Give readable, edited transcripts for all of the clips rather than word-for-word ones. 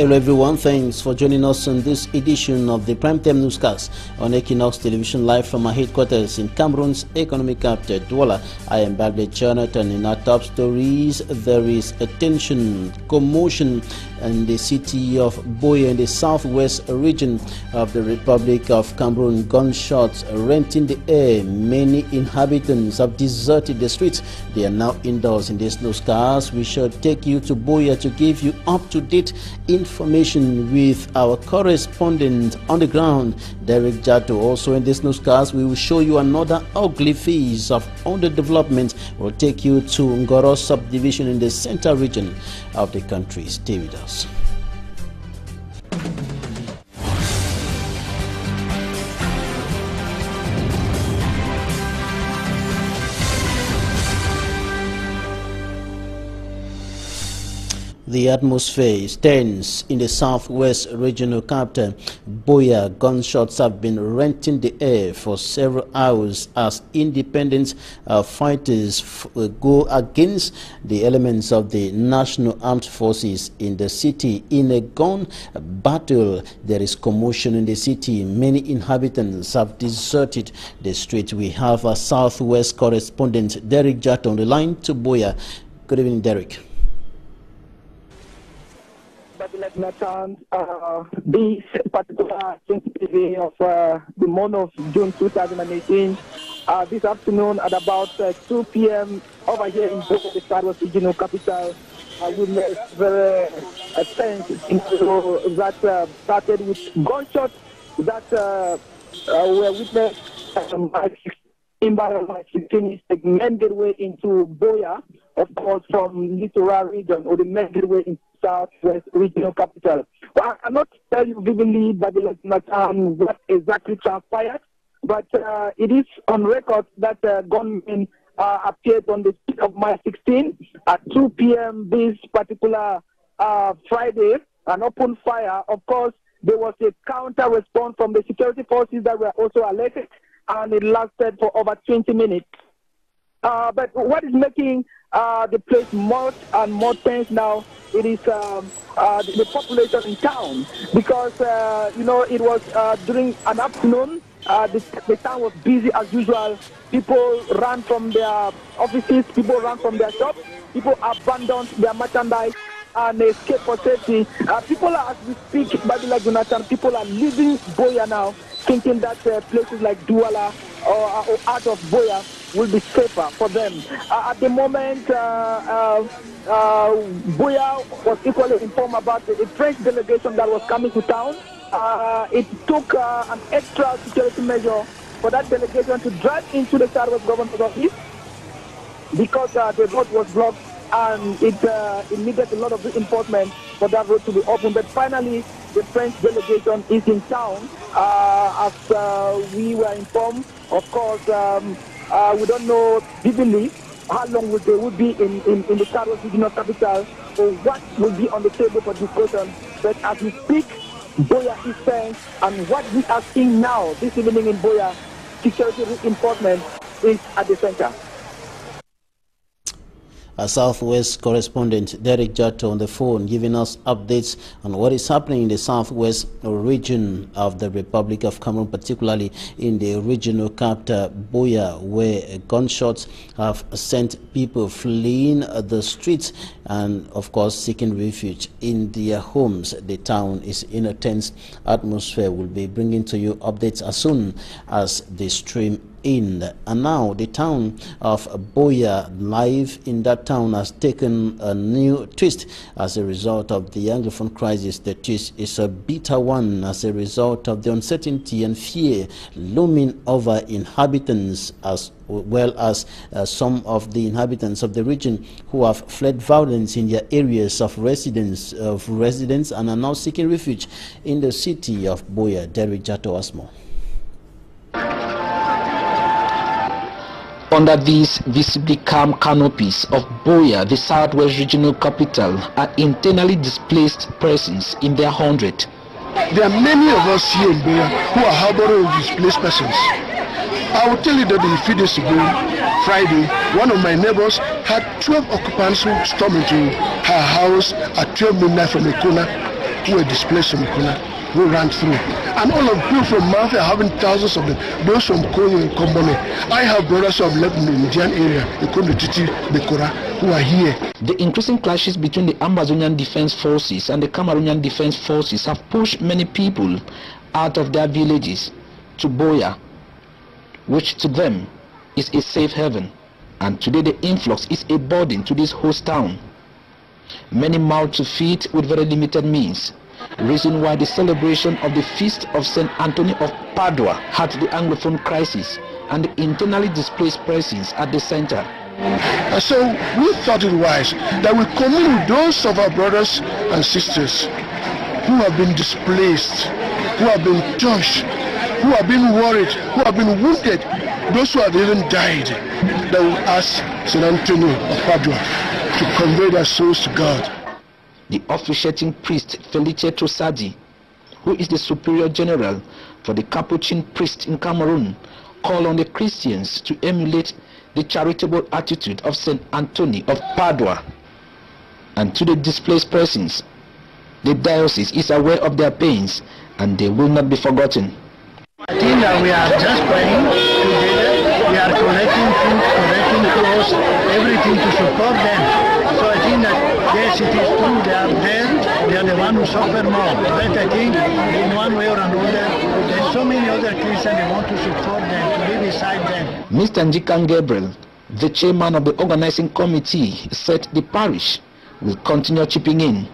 Hello everyone, thanks for joining us on this edition of the Primetime Newscast on Equinox Television, live from our headquarters in Cameroon's economic capital, Douala. I am Bagley Jonathan. In our top stories, there is a tension, commotion in the city of Buea in the southwest region of the Republic of Cameroon. Gunshots renting the air. Many inhabitants have deserted the streets. They are now indoors. In this newscast, we shall take you to Buea to give you up-to-date information with our correspondent on the ground, Derek Jato. Also in this newscast, we will show you another ugly phase of underdevelopment. We'll take you to Ngoro subdivision in the central region of the country. Stay with us. The atmosphere is tense in the southwest regional capital, Buea. Gunshots have been renting the air for several hours as independent fighters go against the elements of the National Armed Forces in the city. In a gun battle, there is commotion in the city. Many inhabitants have deserted the street. We have a southwest correspondent, Derek Jato, on the line to Buea. Good evening, Derek. Nathan, this particular day of the month of June 2018, this afternoon at about 2 p.m. over here in Buea, the Southwest Regional Capital, we met very tense that started with gunshots that were witnessed by 16 made their way into Buea, of course, from littoral region, or the made their way into Southwest Regional Capital. Well, I cannot tell you vividly, but what exactly transpired, but it is on record that gunmen appeared on the street of Mile 16 at 2 p.m. this particular Friday, an open fire. Of course, there was a counter response from the security forces that were also alerted, and it lasted for over 20 minutes. But what is making the place more and more tense now, it is the population in town, because it was during an afternoon. The town was busy as usual. People ran from their offices, people ran from their shops, people abandoned their merchandise and escaped for safety. People are, as we speak, like Jonathan, people are leaving Buea now, thinking that places like Douala or out of Buea will be safer for them. At the moment, Buea was equally informed about the French delegation that was coming to town. It took an extra security measure for that delegation to drive into the Southwest Governor's office because the road was blocked, and it needed a lot of reinforcement for that road to be open. But finally, the French delegation is in town, as we were informed. Of course, we don't know vividly how long they would be in the Southwest Regional Capital, or what will be on the table for discussion. But as we speak, Buea is tense, and what we are seeing now this evening in Buea, security reinforcement is at the center. Our Southwest correspondent Derek Jato on the phone, giving us updates on what is happening in the southwest region of the Republic of Cameroon, particularly in the regional capital Buea, where gunshots have sent people fleeing the streets and, of course, seeking refuge in their homes. The town is in a tense atmosphere. We'll be bringing to you updates as soon as the stream in. And now the town of Buea, life in that town has taken a new twist as a result of the Anglophone crisis. The twist is a bitter one as a result of the uncertainty and fear looming over inhabitants, as well as some of the inhabitants of the region who have fled violence in their areas of residence and are now seeking refuge in the city of Buea. Derek Jato has more. Under these visibly calm canopies of Buea, the southwest regional capital, are internally displaced persons in their 100. There are many of us here in Buea who are harboring displaced persons. I will tell you that a few days ago, Friday, one of my neighbors had 12 occupants who stormed into her house at 12 midnight from a corner. who were displaced from Kuna, who ran through. And all of you from Mafia having thousands of them, those from Konyo and Kombone. I have brothers who have left in the Indian area, the Kondo Titi, Bekora, who are here. The increasing clashes between the Amazonian Defense Forces and the Cameroonian Defense Forces have pushed many people out of their villages to Boya, which to them is a safe haven. And today the influx is a burden to this host town. Many mouths to feed with very limited means. Reason why the celebration of the feast of St. Anthony of Padua had the Anglophone crisis and the internally displaced persons at the center. And so we thought it wise that we commune with those of our brothers and sisters who have been displaced, who have been touched, who have been worried, who have been wounded, those who have even died, that will ask St. Anthony of Padua to convey their souls to God. The officiating priest Felice Trossadi, who is the superior general for the Capuchin priest in Cameroon, called on the Christians to emulate the charitable attitude of St. Anthony of Padua. And to the displaced persons, the diocese is aware of their pains and they will not be forgotten. I think that we are just praying together. We are collecting food, collecting clothes, everything to support them. So I think that yes, it is true, they are there, they are the ones who suffer more. But I think in one way or another, there's so many other Christians that want to support them, to be beside them. Mr. Njikan Gabriel, the chairman of the organizing committee, said the parish will continue chipping in.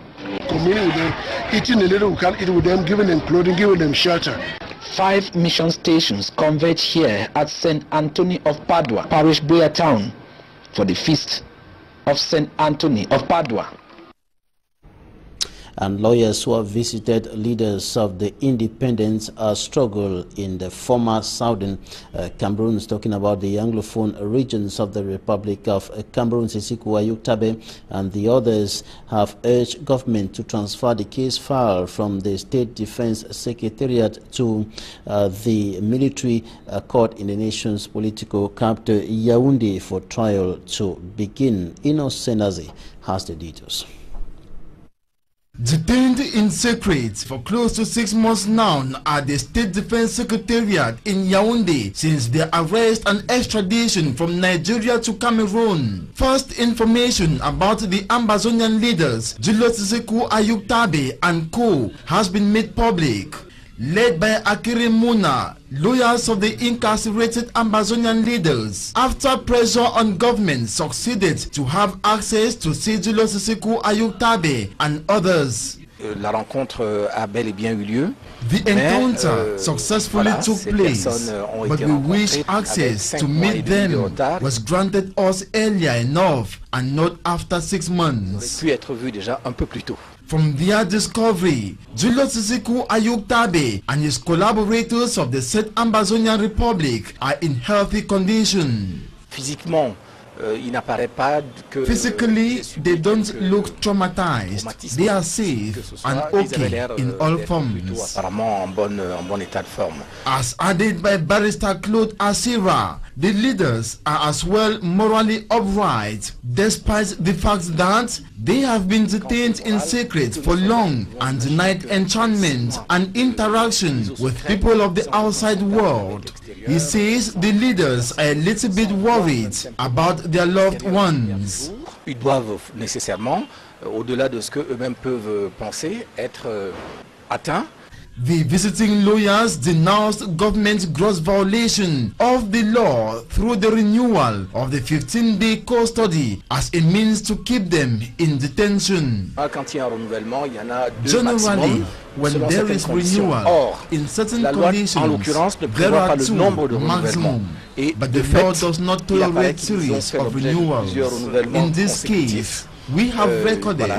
Communing with them, eating a little, we can eat with them, giving them clothing, giving them shelter. 5 mission stations converge here at St. Anthony of Padua, Parish Boya Town, for the feast of St. Anthony of Padua. And lawyers who have visited leaders of the independent struggle in the former southern Cameroon, talking about the Anglophone regions of the Republic of Cameroon, Sisiku Ayuktabe, and the others have urged government to transfer the case file from the State Defense Secretariat to the military court in the nation's political capital, Yaoundé, for trial to begin. Innocent Aze has the details. Detained in secret for close to 6 months now at the State Defense Secretariat in Yaoundé since their arrest and extradition from Nigeria to Cameroon. First information about the Amazonian leaders Julius Sisiku Ayuktabe and co has been made public. Led by Akiri Muna, lawyers of the incarcerated Amazonian leaders, after pressure on government, succeeded to have access to see Julius Sisiku Ayuktabe and others. La rencontre a bel et bien eu lieu. The encounter successfully took place, but we wish access to meet them was granted us earlier enough and not after 6 months. Pu être vu déjà un peu plus tôt. From their discovery, Julius Sisiku Ayuktabe and his collaborators of the said Amazonian Republic are in healthy condition. Physiquement, il n'apparaît pas que physically, they don't look traumatized. They are safe and okay in all forms. Apparemment en bon état de forme. As added by Barrister Claude Asira, the leaders are as well morally upright, despite the fact that they have been detained in secret for long and denied enchantment and interaction with people of the outside world. He says the leaders are a little bit worried about their loved ones. Ils doivent nécessairement, au-delà de ce que eux-mêmes peuvent penser, être atteints. The visiting lawyers denounced government's gross violation of the law through the renewal of the 15-day custody as a means to keep them in detention. Generally, when there is renewal, in certain conditions, there are 2 maximum, but the law does not tolerate series of renewals. In this case, we have recorded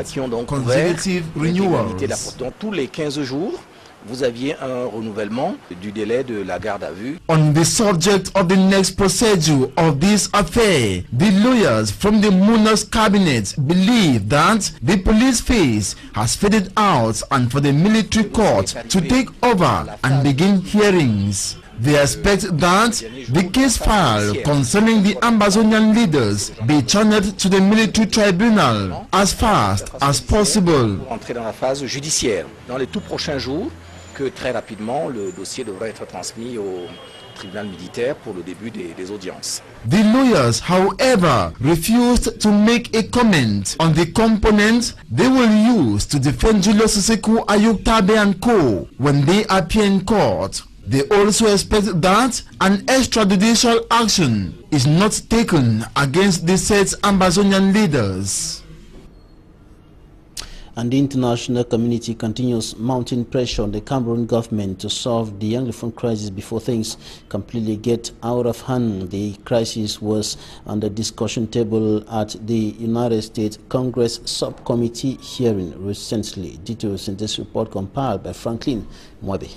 consecutive renewals. Tous les 15 jours, vous aviez un renouvellement du délai de la garde à vue. On the subject of the next procedure of this affair, the lawyers from the Muna's cabinet believe that the police phase has faded out and for the military court to take over and begin hearings. They expect that the case file concerning the Ambazonian leaders be channeled to the military tribunal as fast as possible. Pour entrer dans la phase judiciaire dans les tout prochains jours, que très rapidement le dossier devrait être transmis au tribunal militaire pour le début des audiences. The lawyers, however, refused to make a comment on the components they will use to defend Julius Sekou Ayuktabe and Co. when they appear in court. They also expect that an extrajudicial action is not taken against the said Ambazonian leaders. And the international community continues mounting pressure on the Cameroon government to solve the Anglophone crisis before things completely get out of hand. The crisis was on the discussion table at the United States Congress subcommittee hearing recently. Details in this report compiled by Franklin Mwabe.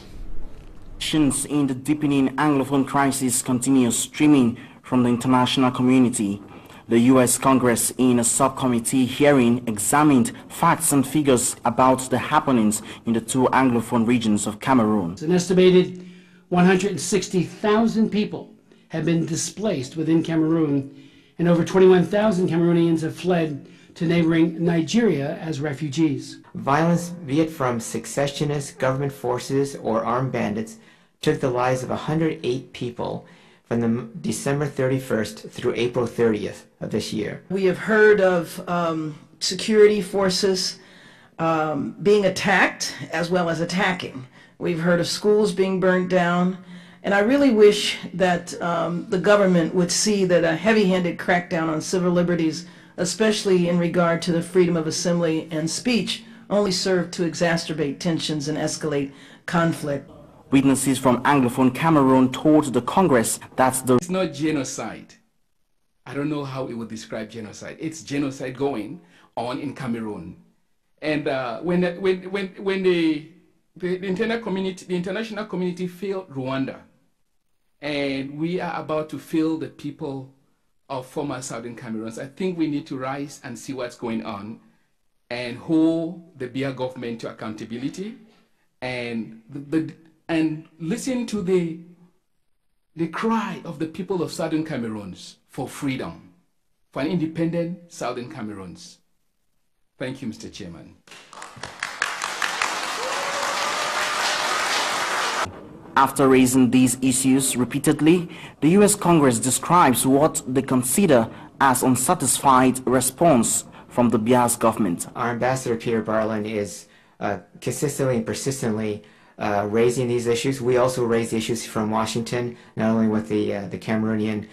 Tensions in the deepening Anglophone crisis continue streaming from the international community. The U.S. Congress, in a subcommittee hearing, examined facts and figures about the happenings in the two Anglophone regions of Cameroon. An estimated 160,000 people have been displaced within Cameroon, and over 21,000 Cameroonians have fled to neighboring Nigeria as refugees. Violence, be it from secessionist government forces or armed bandits, took the lives of 108 people from the December 31st through April 30th of this year. We have heard of security forces being attacked as well as attacking. We've heard of schools being burned down, and I really wish that the government would see that a heavy-handed crackdown on civil liberties, especially in regard to the freedom of assembly and speech, only serve to exacerbate tensions and escalate conflict. Witnesses from Anglophone Cameroon told the Congress that it's not genocide. I don't know how it would describe genocide. It's genocide going on in Cameroon. And when the international community failed Rwanda, and we are about to fail the people of former Southern Cameroons, I think we need to rise and see what's going on and hold the Biya government to accountability and listen to the cry of the people of Southern Cameroons for freedom, for an independent Southern Cameroons. Thank you, Mr. Chairman. after raising these issues repeatedly, the U.S. Congress describes what they consider as unsatisfied response from the Biya's government. Our Ambassador Peter Barlin is consistently and persistently raising these issues. We also raise issues from Washington, not only with the Cameroonian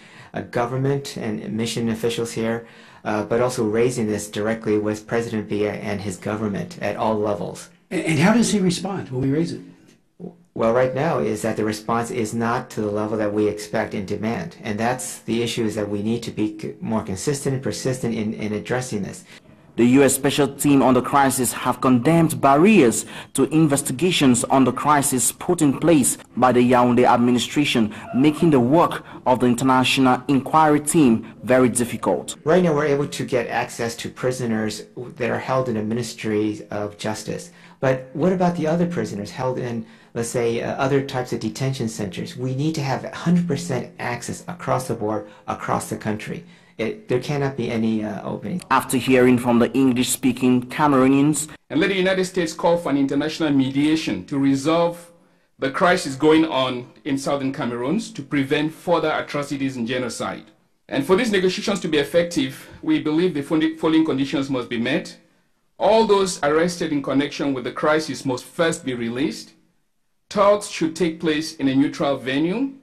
government and mission officials here, but also raising this directly with President Biya and his government at all levels. And how does he respond when we raise it? Well, right now is that the response is not to the level that we expect and demand. And that's the issue, is that we need to be more consistent and persistent in addressing this. The U.S. Special Team on the crisis have condemned barriers to investigations on the crisis put in place by the Yaoundé administration, making the work of the International Inquiry Team very difficult. Right now we're able to get access to prisoners that are held in the Ministry of Justice. But what about the other prisoners held in, let's say, other types of detention centers? We need to have 100% access across the board, across the country. There cannot be any opening. After hearing from the English-speaking Cameroonians, and let the United States call for an international mediation to resolve the crisis going on in southern Cameroon to prevent further atrocities and genocide. And for these negotiations to be effective, we believe the following conditions must be met. All those arrested in connection with the crisis must first be released. Talks should take place in a neutral venue.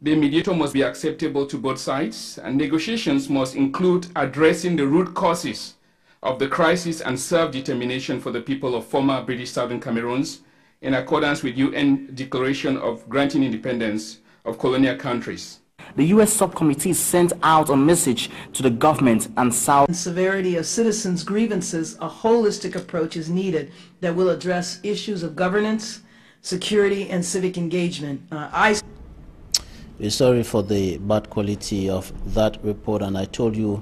The mediator must be acceptable to both sides, and negotiations must include addressing the root causes of the crisis and self-determination for the people of former British Southern Cameroons in accordance with UN Declaration of Granting Independence of Colonial Countries. The U.S. subcommittee sent out a message to the government and South. In severity of citizens' grievances, a holistic approach is needed that will address issues of governance, security, and civic engagement. We're sorry for the bad quality of that report, and I told you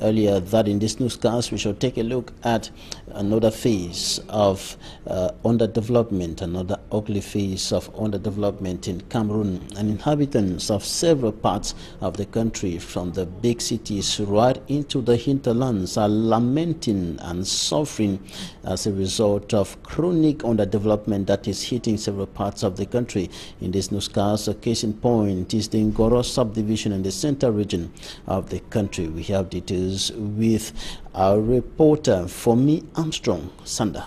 earlier that in this newscast we shall take a look at another phase of underdevelopment, another ugly phase of underdevelopment in Cameroon. And inhabitants of several parts of the country, from the big cities right into the hinterlands, are lamenting and suffering as a result of chronic underdevelopment that is hitting several parts of the country. In this newscast, a case in point is the Ngoro subdivision in the central region of the country. We have details with our reporter Fomi Armstrong Sanda.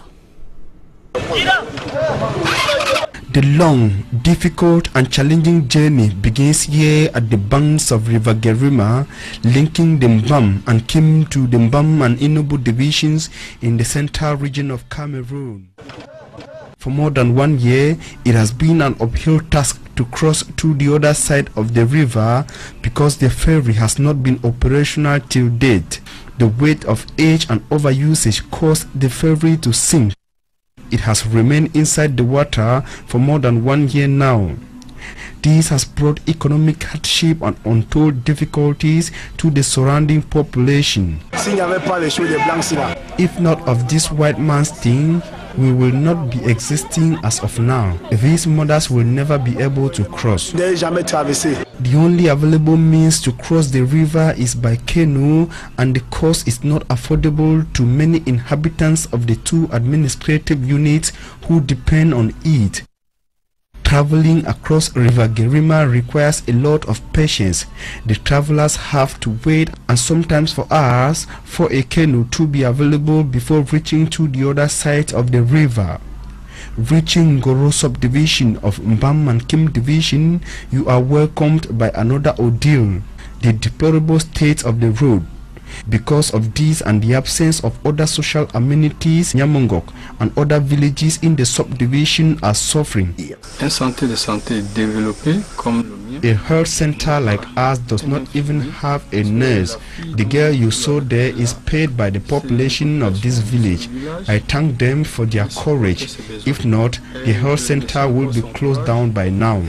The long, difficult and challenging journey begins here at the banks of River Gerima, linking the Mbam and Kim to the Mbam and Inobu divisions in the central region of Cameroon. For more than 1 year, it has been an uphill task to cross to the other side of the river because the ferry has not been operational till date. The weight of age and overusage caused the ferry to sink. It has remained inside the water for more than 1 year now. This has brought economic hardship and untold difficulties to the surrounding population. If not of this white man's thing, we will not be existing as of now. These mothers will never be able to cross. The only available means to cross the river is by canoe, and the cost is not affordable to many inhabitants of the two administrative units who depend on it. Traveling across River Gerima requires a lot of patience. The travelers have to wait, and sometimes for hours, for a canoe to be available before reaching to the other side of the river. Reaching Ngoro subdivision of Mbam and Kim division, you are welcomed by another ordeal, the deplorable state of the road. Because of this and the absence of other social amenities, Nyamongok and other villages in the subdivision are suffering. A health center like ours does not even have a nurse. The girl you saw there is paid by the population of this village. I thank them for their courage. If not, the health center will be closed down by now.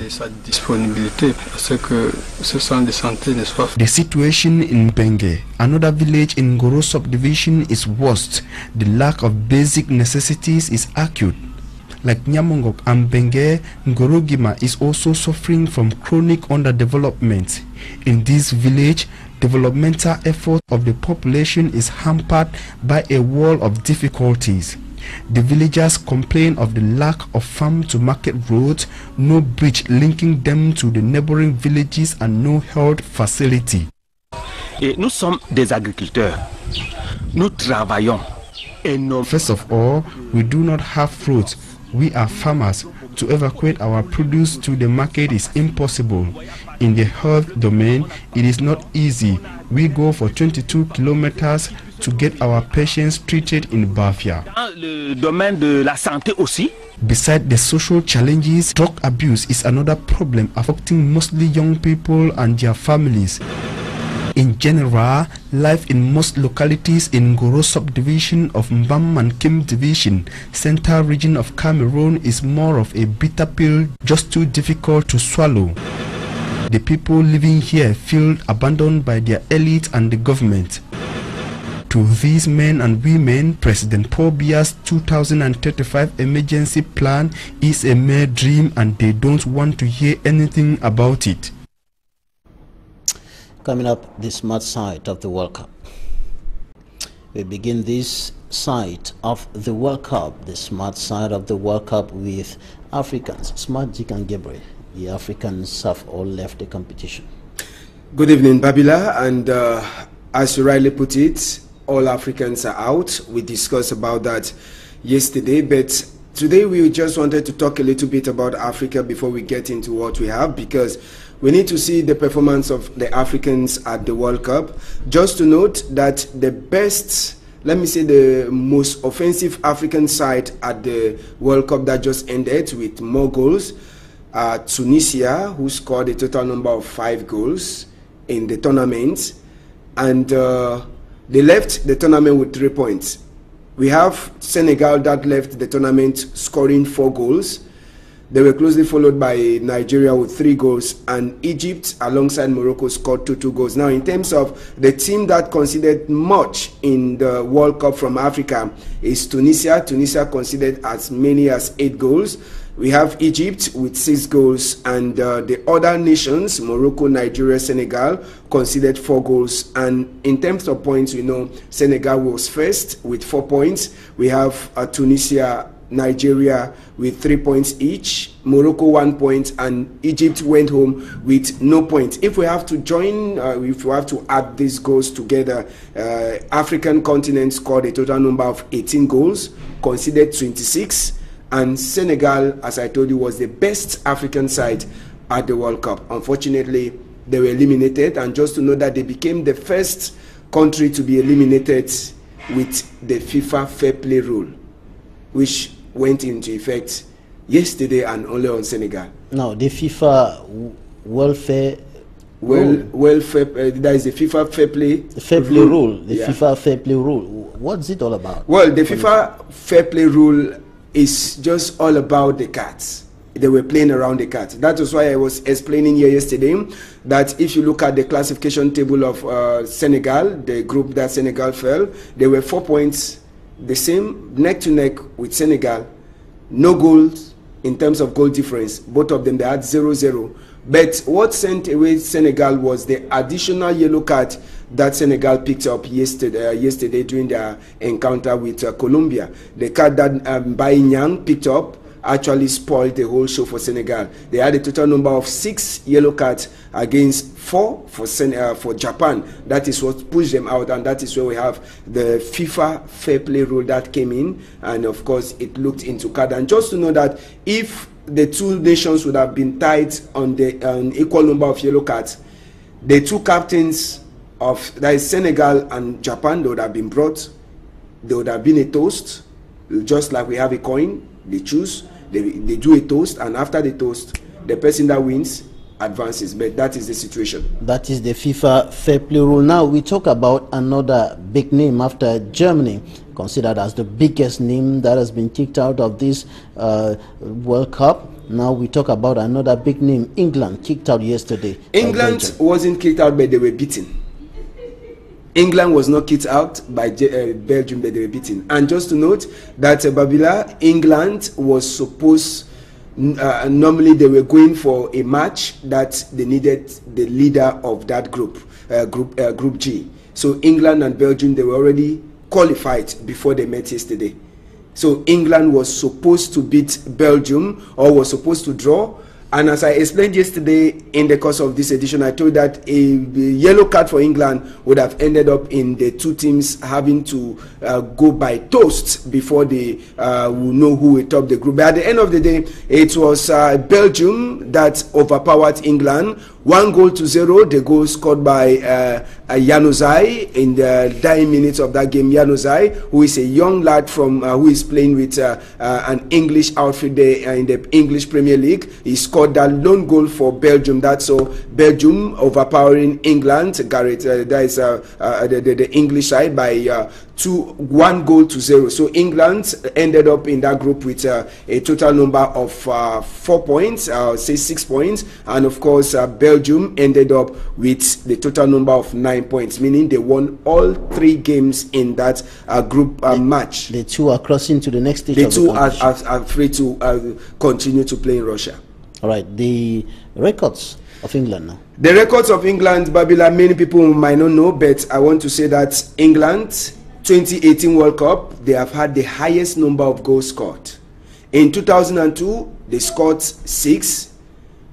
The situation in Benge, another village in Ngoro subdivision, is worst. The lack of basic necessities is acute. Like Nyamongok and Benge, Ngorogima is also suffering from chronic underdevelopment. In this village, developmental effort of the population is hampered by a wall of difficulties. The villagers complain of the lack of farm-to-market roads, no bridge linking them to the neighboring villages, and no health facility. Et nous sommes des agriculteurs. Nous travaillons. First of all, we do not have roads. We are farmers. To evacuate our produce to the market is impossible. In the health domain, it is not easy. We go for 22 kilometers to get our patients treated in Bafia. Le domaine de la santé aussi. Besides the social challenges, drug abuse is another problem affecting mostly young people and their families. In general, life in most localities in Ngoro subdivision of Mbam and Kim division, central region of Cameroon, is more of a bitter pill, just too difficult to swallow. The people living here feel abandoned by their elite and the government. To these men and women, President Paul Biya's 2035 emergency plan is a mere dream, and they don't want to hear anything about it. Coming up, the smart side of the World Cup. We begin this side of the World Cup, the smart side of the World Cup, with Africans. Smart Jik and Gabriel. The Africans have all left the competition. Good evening, Babila. And as you rightly put it, all Africans are out. We discussed about that yesterday, but today we just wanted to talk a little bit about Africa before we get into what we have, because we need to see the performance of the Africans at the World Cup. Just to note that the best, let me say the most offensive African side at the World Cup that just ended with more goals, Tunisia, who scored a total number of 5 goals in the tournament, and they left the tournament with 3 points. We have Senegal that left the tournament scoring 4 goals. They were closely followed by Nigeria with 3 goals, and Egypt alongside Morocco scored 2 goals. Now, in terms of the team that conceded much in the World Cup from Africa is Tunisia. Tunisia conceded as many as 8 goals. We have Egypt with 6 goals, and the other nations, Morocco, Nigeria, Senegal, conceded 4 goals. And in terms of points, we know Senegal was first with 4 points. We have Tunisia, Nigeria with 3 points each, Morocco 1 point, and Egypt went home with no point. If we have to join, if we have to add these goals together, African continent scored a total number of 18 goals, conceded 26, and Senegal, as I told you, was the best African side at the World Cup. Unfortunately, they were eliminated, and just to know that they became the first country to be eliminated with the FIFA Fair Play rule, which went into effect yesterday and only on Senegal. Now, the FIFA welfare that is the FIFA Fair Play rule. The FIFA Fair Play rule. What's it all about? Well, the FIFA Fair Play rule is just all about the cards. They were playing around the cards. That was why I was explaining here yesterday that if you look at the classification table of Senegal, the group that Senegal fell, there were 4 points, the same, neck to neck with Senegal. No goals in terms of goal difference. Both of them, they had 0-0. But what sent away Senegal was the additional yellow card that Senegal picked up yesterday during their encounter with Colombia. The card that Baïnyang picked up actually spoiled the whole show for Senegal. They had a total number of 6 yellow cards against 4 for Japan. That is what pushed them out, and that is where we have the FIFA Fair Play rule that came in, and of course it looked into card. And just to know that if the 2 nations would have been tied on the equal number of yellow cards, the 2 captains of, that is Senegal and Japan, they would have been brought. There would have been a toast, just like we have a coin. They choose, they do a toast, and after the toast, the person that wins advances. But that is the situation. That is the FIFA Fair Play rule. Now we talk about another big name after Germany, considered as the biggest name that has been kicked out of this World Cup. Now we talk about another big name, England, kicked out yesterday. England wasn't kicked out, but they were beaten. England was not kicked out by Belgium, but they were beaten. And just to note that Babila, England was supposed, normally they were going for a match that they needed the leader of that group, Group G. So England and Belgium, they were already qualified before they met yesterday. So England was supposed to beat Belgium, or was supposed to draw. And as I explained yesterday in the course of this edition, I told that a yellow card for England would have ended up in the 2 teams having to go by toast before they will know who will top the group. But at the end of the day, it was Belgium that overpowered England. 1-0, the goal scored by Januzaj in the dying minutes of that game. Januzaj, who is a young lad from who is playing with an English outfit there in the English Premier League. He scored that lone goal for Belgium. That's so Belgium overpowering England. Gareth, that is the English side by 1-0. So England ended up in that group with a total number of 4 points, say 6 points, and of course Belgium ended up with the total number of 9 points, meaning they won all 3 games in that group match. The 2 are crossing to the next stage. The 2 are free to continue to play in Russia. All right, the records of England now. The records of England, Babila, many people might not know, but I want to say that England 2018 World Cup, they have had the highest number of goals scored. In 2002, they scored 6.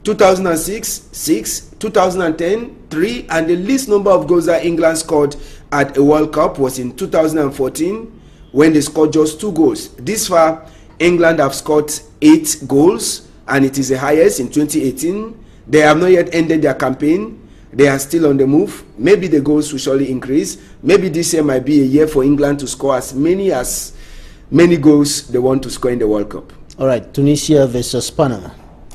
2006, 6. 2010, 3. And the least number of goals that England scored at a World Cup was in 2014, when they scored just 2 goals. This far, England have scored 8 goals, and it is the highest in 2018. They have not yet ended their campaign. They are still on the move. Maybe the goals will surely increase. Maybe this year might be a year for England to score as many goals they want to score in the World Cup. All right, Tunisia versus Panama.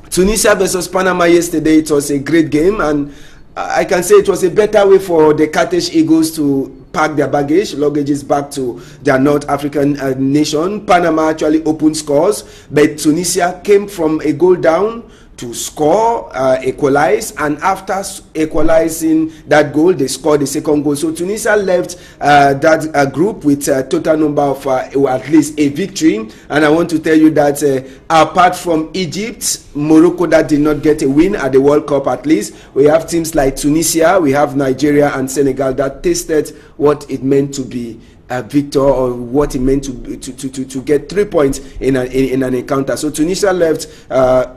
Tunisia versus Panama yesterday, it was a great game, and I can say it was a better way for the Carthage Eagles to pack their luggages back to their North African nation. Panama actually opened scores, but Tunisia came from a goal down to score, equalize, and after equalizing that goal, they scored the second goal. So Tunisia left that group with a total number of at least a victory. And I want to tell you that apart from Egypt, Morocco that did not get a win at the World Cup, at least we have teams like Tunisia, we have Nigeria and Senegal that tasted what it meant to be a victor, or what it meant to get 3 points in an encounter. So Tunisia left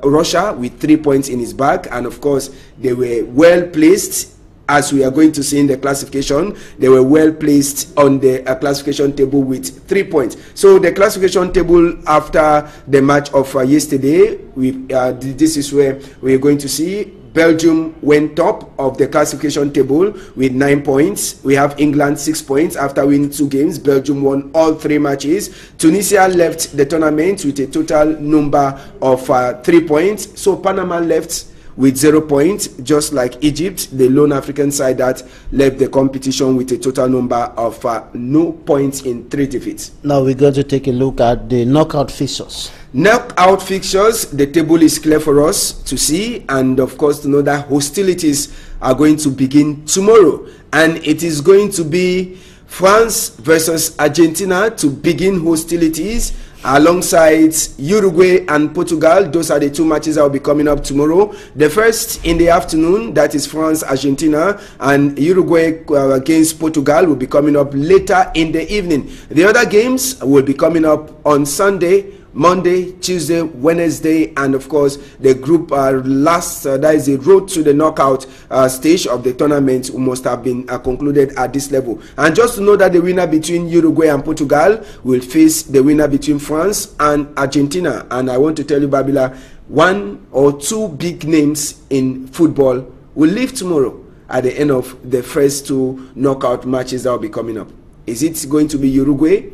Russia with 3 points in his bag, and of course they were well placed, as we are going to see in the classification. They were well placed on the classification table with 3 points. So the classification table after the match of yesterday, this is where we are going to see Belgium went top of the classification table with 9 points. We have England 6 points after winning 2 games. Belgium won all 3 matches. Tunisia left the tournament with a total number of 3 points. So Panama left with 0 points, just like Egypt, the lone African side that left the competition with a total number of no points in 3 defeats. Now we're going to take a look at the knockout fixtures. Knockout fixtures, the table is clear for us to see, and of course to know that hostilities are going to begin tomorrow, and it is going to be France versus Argentina to begin hostilities, alongside Uruguay and Portugal. Those are the 2 matches that will be coming up tomorrow. The first in the afternoon, that is France, Argentina, and Uruguay against Portugal will be coming up later in the evening. The other games will be coming up on Sunday, Monday, Tuesday, Wednesday, and of course the group last, that is the road to the knockout stage of the tournament, must have been concluded at this level. And just to know that the winner between Uruguay and Portugal will face the winner between France and Argentina. And I want to tell you, Babila, 1 or 2 big names in football will leave tomorrow at the end of the first 2 knockout matches that will be coming up. Is it going to be Uruguay,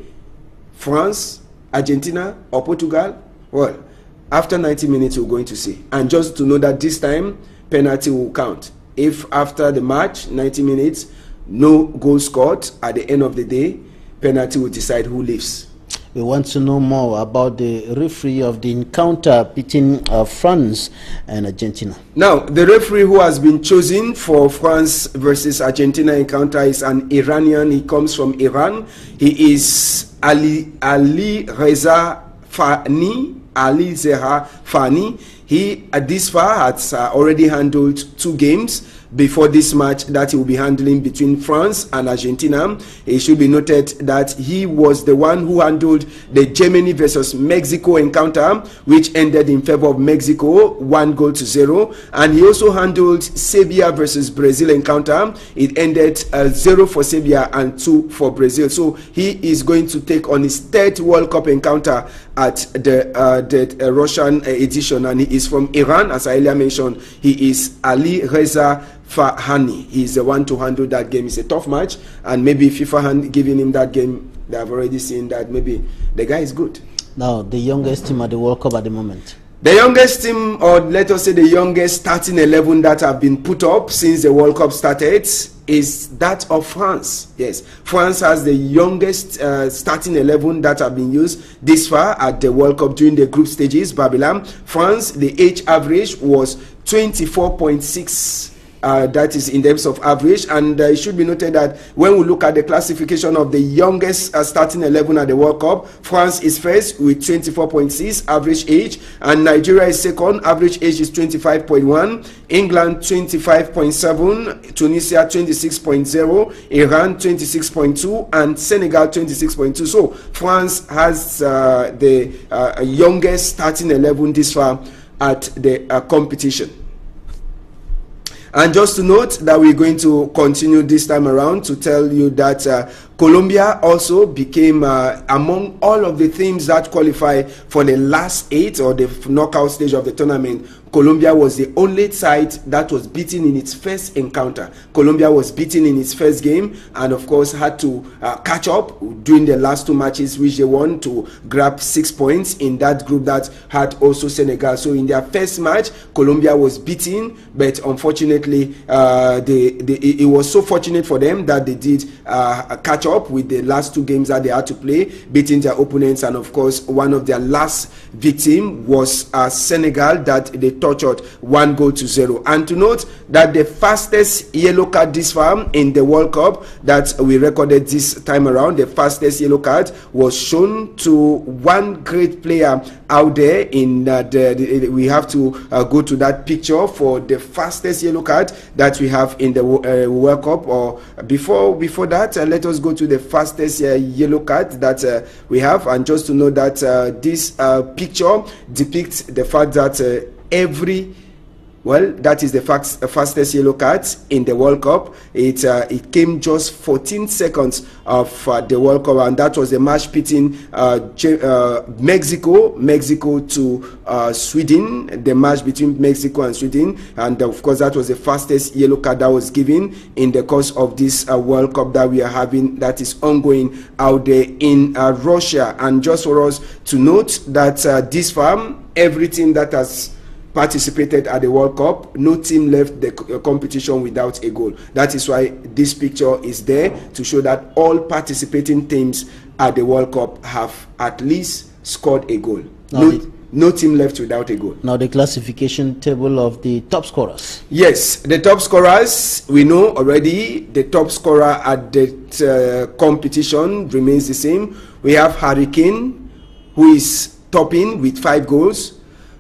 France, Argentina, or Portugal? Well, after 90 minutes we're going to see. And just to know that this time penalty will count. If after the match 90 minutes no goal scored, at the end of the day penalty will decide who leaves. We want to know more about the referee of the encounter between France and Argentina. Now, the referee who has been chosen for France versus Argentina encounter is an Iranian. He comes from Iran. He is Ali Reza Fani. Ali Zehra Fani. He, at this far, has already handled 2 games before this match that he will be handling between France and Argentina. It should be noted that he was the one who handled the Germany versus Mexico encounter, which ended in favor of Mexico, 1-0, and he also handled Serbia versus Brazil encounter. It ended 0 for Serbia and 2 for Brazil. So he is going to take on his 3rd World Cup encounter at the Russian edition, and he is from Iran. As I earlier mentioned, he is Ali Reza Fahani. He's the one to handle that game. It's a tough match, and maybe FIFA giving him that game, they have already seen that maybe the guy is good. Now, the youngest team at the World Cup at the moment. The youngest team, or let us say the youngest starting 11 that have been put up since the World Cup started, is that of France. Yes, France has the youngest starting 11 that have been used this far at the World Cup during the group stages. Babylon, France, the age average was 24.6. That is in terms of average, and it should be noted that when we look at the classification of the youngest starting 11 at the World Cup, France is first with 24.6 average age, and Nigeria is second, average age is 25.1, England 25.7, Tunisia 26.0, Iran 26.2, and Senegal 26.2. So France has the youngest starting 11 this far at the competition. And just to note that we're going to continue this time around to tell you that Colombia also became among all of the teams that qualify for the last 8 or the knockout stage of the tournament. Colombia was the only side that was beaten in its first encounter. Colombia was beaten in its first game and of course had to catch up during the last 2 matches which they won to grab 6 points in that group that had also Senegal. So in their first match, Colombia was beaten, but unfortunately it was so fortunate for them that they did catch up with the last 2 games that they had to play, beating their opponents, and of course one of their last victim was Senegal that they tortured 1-0. And to note that the fastest yellow card this far in the World Cup that we recorded this time around, the fastest yellow card was shown to one great player out there in we have to go to that picture for the fastest yellow card that we have in the World Cup. Or before that, let us go to the fastest yellow card that we have. And just to know that this picture depicts the fact that that is the fastest yellow card in the World Cup. It came just 14 seconds of the World Cup, and that was the match pitting Mexico to Sweden, the match between Mexico and Sweden, and of course that was the fastest yellow card that was given in the course of this World Cup that we are having, that is ongoing out there in Russia. And just for us to note that this far, every team that has participated at the World Cup, no team left the competition without a goal. That is why this picture is there to show that all participating teams at the World Cup have at least scored a goal. No team left without a goal. Now the classification table of the top scorers. Yes, the top scorers, we know already. The top scorer at the competition remains the same. We have Harry Kane, who is topping with 5 goals.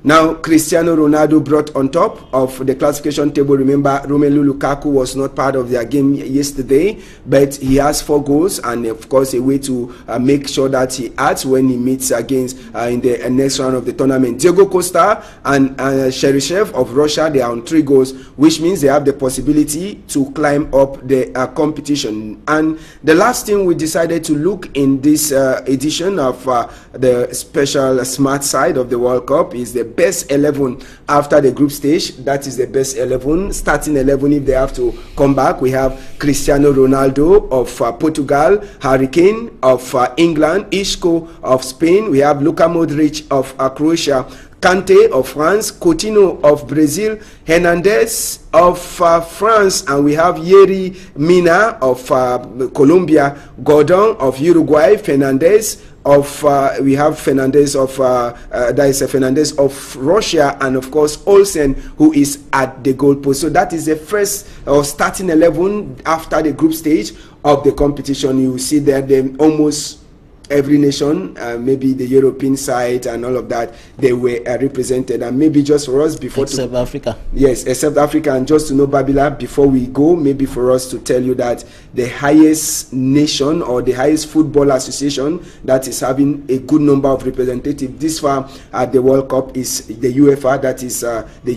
Now, Cristiano Ronaldo brought on top of the classification table. Remember, Romelu Lukaku was not part of their game yesterday, but he has 4 goals, and of course, a way to make sure that he adds when he meets against in the next round of the tournament. Diego Costa and Cheryshev of Russia, they are on 3 goals, which means they have the possibility to climb up the competition. And the last thing we decided to look in this edition of the special smart side of the World Cup is the best 11 after the group stage. That is the best 11, starting 11 if they have to come back. We have Cristiano Ronaldo of Portugal, Harry Kane of England, Isco of Spain. We have Luka Modric of Croatia, Kante of France, Coutinho of Brazil, Hernandez of France, and we have Yerry Mina of Colombia, Gordon of Uruguay, Fernandez of we have Fernandez of Fernandez of Russia, and of course Olsen, who is at the goalpost. So that is the first starting 11 after the group stage of the competition. You see that almost every nation, maybe the European side and all of that, they were represented. And maybe just for us before except Africa. Yes, except Africa. And just to know, Babila, before we go, maybe for us to tell you that the highest nation or the highest football association that is having a good number of representatives this far at the World Cup is the UEFA, that is the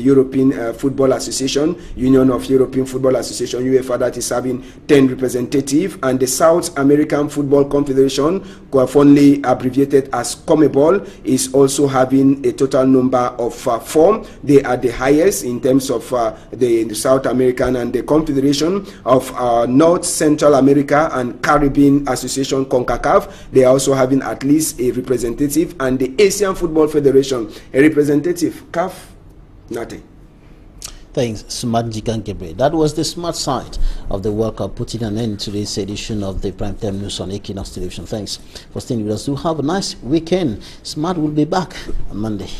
European Football Association, Union of European Football Association, UEFA, that is having 10 representatives, and the South American Football Confederation, fondly abbreviated as CONMEBOL, is also having a total number of 4. They are the highest in terms of the South American, and the Confederation of North Central America and Caribbean Association, CONCACAF, they are also having at least a representative, and the Asian Football Federation, a representative. CAF, nothing. Thanks, Smart Jikan Gebre. That was the smart side of the World Cup, putting an end to this edition of the Primetime News on Equinox Television. Thanks for staying with us. Do have a nice weekend. Smart will be back on Monday.